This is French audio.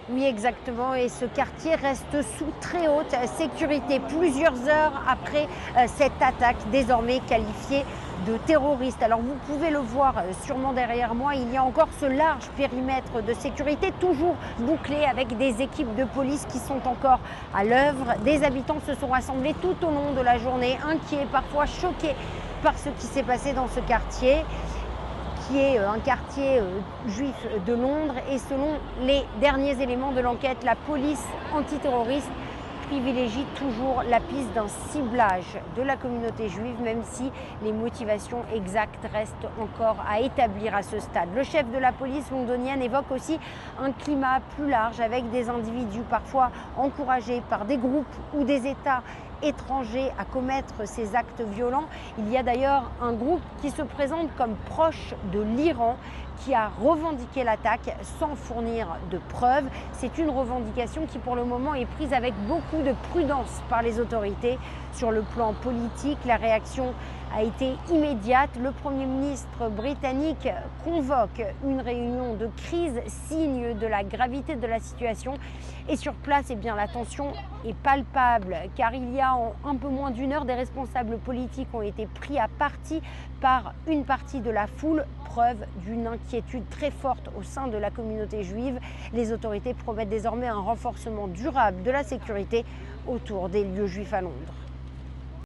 Oui, exactement. Et ce quartier reste sous très haute sécurité plusieurs heures après cette attaque désormais qualifiée de terroriste. Alors vous pouvez le voir sûrement derrière moi, il y a encore ce large périmètre de sécurité toujours bouclé avec des équipes de police qui sont encore à l'œuvre. Des habitants se sont rassemblés tout au long de la journée, inquiets, parfois choqués par ce qui s'est passé dans ce quartier qui est un quartier juif de Londres. Et selon les derniers éléments de l'enquête, la police antiterroriste privilégie toujours la piste d'un ciblage de la communauté juive, même si les motivations exactes restent encore à établir à ce stade. Le chef de la police londonienne évoque aussi un climat plus large avec des individus parfois encouragés par des groupes ou des États étrangers à commettre ces actes violents. Il y a d'ailleurs un groupe qui se présente comme proche de l'Iran qui a revendiqué l'attaque sans fournir de preuves. C'est une revendication qui pour le moment est prise avec beaucoup de prudence par les autorités. Sur le plan politique, la réaction a été immédiate. Le Premier ministre britannique convoque une réunion de crise, signe de la gravité de la situation. Et sur place, la tension est palpable car il y a en un peu moins d'une heure, des responsables politiques ont été pris à partie par une partie de la foule, preuve d'une inquiétude très forte au sein de la communauté juive. Les autorités promettent désormais un renforcement durable de la sécurité autour des lieux juifs à Londres.